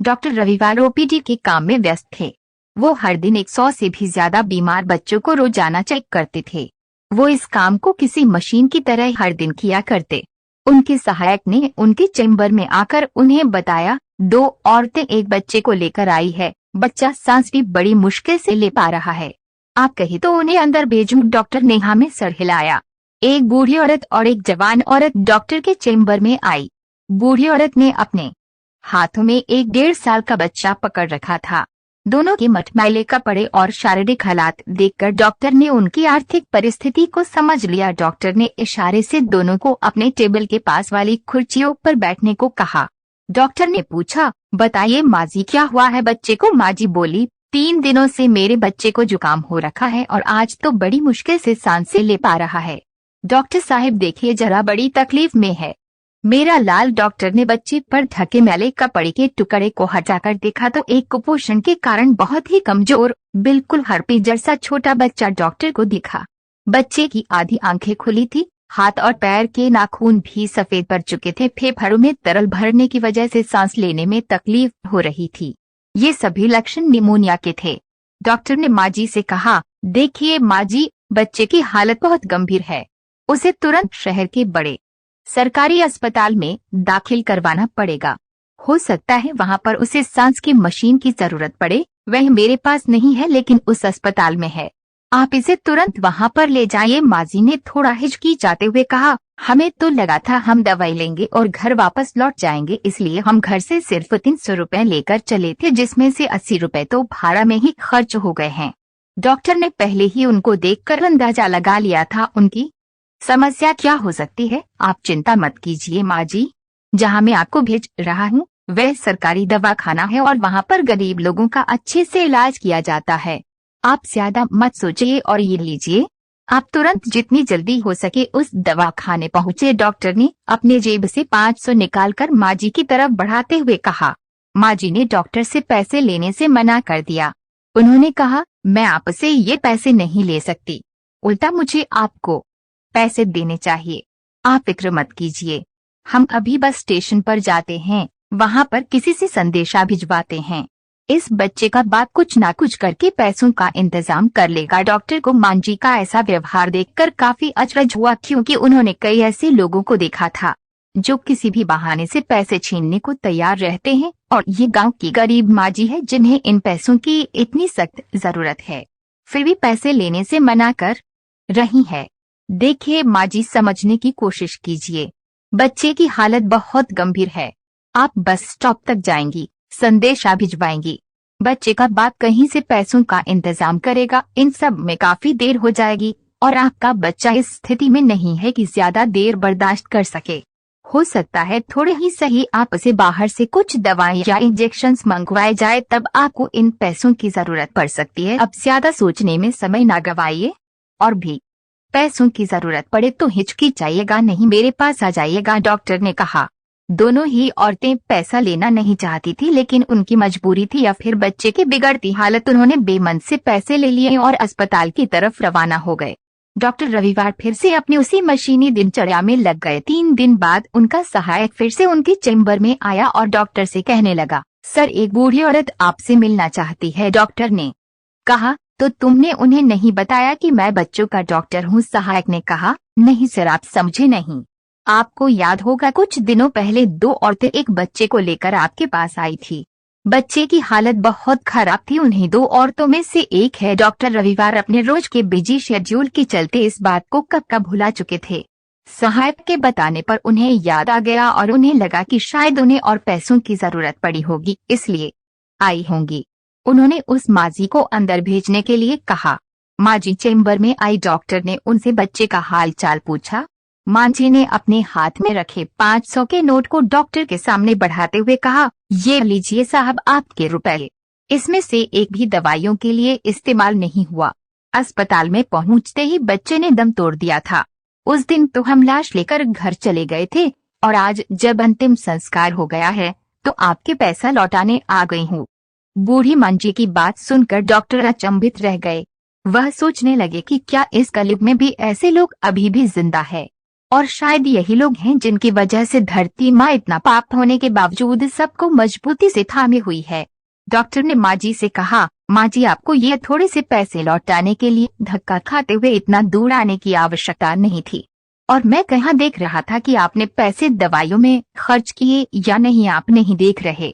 Doctor रविवार OPD के काम में व्यस्त थे। वो हर दिन 100 से भी ज्यादा बीमार बच्चों को रोजाना चेक करते थे। वो इस काम को किसी मशीन की तरह हर दिन किया करते। उनके सहायक ने उनके चेम्बर में आकर उन्हें बताया, 2 औरतें एक बच्चे को लेकर आई है। बच्चा सांस भी बड़ी मुश्किल से ले पा रहा है। आप कहे तो उन्हें अंदर भेजूं। डॉक्टर ने हाँ में सर हिलाया। एक बूढ़ी औरत और एक जवान औरत डॉक्टर के चेम्बर में आई। बूढ़ी औरत ने अपने हाथों में एक 1.5 साल का बच्चा पकड़ रखा था। दोनों के मटमैले कपड़े और शारीरिक हालात देखकर डॉक्टर ने उनकी आर्थिक परिस्थिति को समझ लिया। डॉक्टर ने इशारे से दोनों को अपने टेबल के पास वाली कुर्सियों पर बैठने को कहा। डॉक्टर ने पूछा, बताइए माजी क्या हुआ है बच्चे को? माजी बोली, 3 दिनों से मेरे बच्चे को जुकाम हो रखा है और आज तो बड़ी मुश्किल से सांसें ले पा रहा है। डॉक्टर साहब देखिए जरा बड़ी तकलीफ में है मेरा लाल। डॉक्टर ने बच्चे पर ढके मैले कपड़े के टुकड़े को हटाकर देखा तो एक कुपोषण के कारण बहुत ही कमजोर, बिल्कुल हर्पी जैसा छोटा बच्चा डॉक्टर को दिखा। बच्चे की आधी आंखें खुली थी, हाथ और पैर के नाखून भी सफेद पड़ चुके थे। फेफड़ों में तरल भरने की वजह से सांस लेने में तकलीफ हो रही थी। ये सभी लक्षण निमोनिया के थे। डॉक्टर ने माजी से कहा, देखिए माजी, बच्चे की हालत बहुत गंभीर है। उसे तुरंत शहर के बड़े सरकारी अस्पताल में दाखिल करवाना पड़ेगा। हो सकता है वहां पर उसे सांस की मशीन की जरूरत पड़े। वह मेरे पास नहीं है लेकिन उस अस्पताल में है। आप इसे तुरंत वहां पर ले जाइए। माजी ने थोड़ा हिचकिचाते हुए कहा, हमें तो लगा था हम दवाई लेंगे और घर वापस लौट जाएंगे, इसलिए हम घर से सिर्फ 300 रुपए लेकर चले थे, जिसमें से 80 रुपए तो भाड़ा में ही खर्च हो गए हैं। डॉक्टर ने पहले ही उनको देखकर अंदाजा लगा लिया था उनकी समस्या क्या हो सकती है। आप चिंता मत कीजिए माजी, जहां मैं आपको भेज रहा हूं वह सरकारी दवाखाना है और वहां पर गरीब लोगों का अच्छे से इलाज किया जाता है। आप ज्यादा मत सोचिए और ये लीजिए। आप तुरंत जितनी जल्दी हो सके उस दवाखाने पहुंचे। डॉक्टर ने अपने जेब से 500 निकालकर माजी की तरफ बढ़ाते हुए कहा। माजी ने डॉक्टर से पैसे लेने से मना कर दिया। उन्होंने कहा, मैं आपसे ये पैसे नहीं ले सकती, उल्टा मुझे आपको पैसे देने चाहिए। आप फिक्र मत कीजिए, हम अभी बस स्टेशन पर जाते हैं, वहां पर किसी से संदेशा भिजवाते हैं। इस बच्चे का बाप कुछ ना कुछ करके पैसों का इंतजाम कर लेगा। डॉक्टर को मांझी का ऐसा व्यवहार देखकर काफी अचरज हुआ, क्योंकि उन्होंने कई ऐसे लोगों को देखा था जो किसी भी बहाने से पैसे छीनने को तैयार रहते हैं, और ये गांव की गरीब मांझी है जिन्हें इन पैसों की इतनी सख्त जरूरत है, फिर भी पैसे लेने से मना कर रही है। देखिए मांझी, समझने की कोशिश कीजिए, बच्चे की हालत बहुत गंभीर है। आप बस स्टॉप तक जाएंगी, संदेशा भिजवाएंगी, बच्चे का बाप कहीं से पैसों का इंतजाम करेगा। इन सब में काफी देर हो जाएगी और आपका बच्चा इस स्थिति में नहीं है कि ज्यादा देर बर्दाश्त कर सके। हो सकता है थोड़े ही सही आप उसे बाहर से कुछ दवाएं या इंजेक्शंस मंगवाए जाए, तब आपको इन पैसों की जरूरत पड़ सकती है। अब ज्यादा सोचने में समय ना गवाइए, और भी पैसों की जरूरत पड़े तो हिचकिचाइएगा नहीं, मेरे पास आ जाइएगा। डॉक्टर ने कहा। दोनों ही औरतें पैसा लेना नहीं चाहती थी, लेकिन उनकी मजबूरी थी या फिर बच्चे की बिगड़ती हालत। उन्होंने बेमन से पैसे ले लिए और अस्पताल की तरफ रवाना हो गए। डॉक्टर रविवार फिर से अपनी उसी मशीनी दिनचर्या में लग गए। 3 दिन बाद उनका सहायक फिर से उनके चेम्बर में आया और डॉक्टर से कहने लगा, सर एक बूढ़ी औरत आपसे मिलना चाहती है। डॉक्टर ने कहा, तो तुमने उन्हें नहीं बताया कि मैं बच्चों का डॉक्टर हूँ? सहायक ने कहा, नहीं सर, आप समझे नहीं। आपको याद होगा कुछ दिनों पहले 2 औरतें एक बच्चे को लेकर आपके पास आई थी। बच्चे की हालत बहुत खराब थी। उन्हीं 2 औरतों में से एक है। डॉक्टर रविवार अपने रोज के बिजी शेड्यूल के चलते इस बात को कब का भुला चुके थे। सहायक के बताने पर उन्हें याद आ गया और उन्हें लगा कि शायद उन्हें और पैसों की जरूरत पड़ी होगी, इसलिए आई होंगी। उन्होंने उस माजी को अंदर भेजने के लिए कहा। माजी चेम्बर में आई। डॉक्टर ने उनसे बच्चे का हाल चाल पूछा। मांझी ने अपने हाथ में रखे 500 के नोट को डॉक्टर के सामने बढ़ाते हुए कहा, ये लीजिए साहब आपके रुपए, इसमें से एक भी दवाइयों के लिए इस्तेमाल नहीं हुआ। अस्पताल में पहुंचते ही बच्चे ने दम तोड़ दिया था। उस दिन तो हम लाश लेकर घर चले गए थे और आज जब अंतिम संस्कार हो गया है तो आपके पैसा लौटाने आ गई हूँ। बूढ़ी मांझी की बात सुनकर डॉक्टर अचंभित रह गए। वह सोचने लगे कि क्या इस कलयुग में भी ऐसे लोग अभी भी जिंदा है और शायद यही लोग हैं जिनकी वजह से धरती माँ इतना पाप होने के बावजूद सबको मजबूती से थामे हुई है। डॉक्टर ने माँ जी से कहा, माँ जी आपको ये थोड़े से पैसे लौटाने के लिए धक्का खाते हुए इतना दूर आने की आवश्यकता नहीं थी। और मैं कहाँ देख रहा था कि आपने पैसे दवाइयों में खर्च किए या नहीं, आप नहीं देख रहे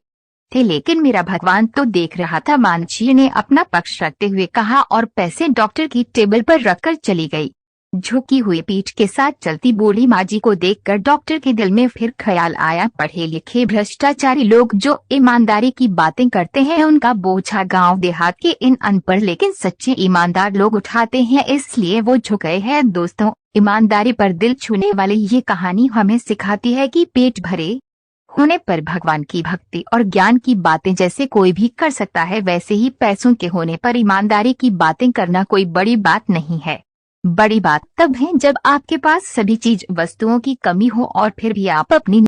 थे, लेकिन मेरा भगवान तो देख रहा था। मांझी ने अपना पक्ष रखते हुए कहा और पैसे डॉक्टर की टेबल पर रखकर चली गई। झुकी हुई पीठ के साथ चलती बूढ़ी माँ जी को देखकर डॉक्टर के दिल में फिर ख्याल आया, पढ़े लिखे भ्रष्टाचारी लोग जो ईमानदारी की बातें करते हैं उनका बोझा गांव देहात के इन अनपढ़ लेकिन सच्चे ईमानदार लोग उठाते हैं, इसलिए वो झुके हैं। दोस्तों, ईमानदारी पर दिल छूने वाली ये कहानी हमें सिखाती है कि पेट भरे होने पर भगवान की भक्ति और ज्ञान की बातें जैसे कोई भी कर सकता है, वैसे ही पैसों के होने पर ईमानदारी की बातें करना कोई बड़ी बात नहीं है। बड़ी बात तब है जब आपके पास सभी चीज वस्तुओं की कमी हो और फिर भी आप अपनी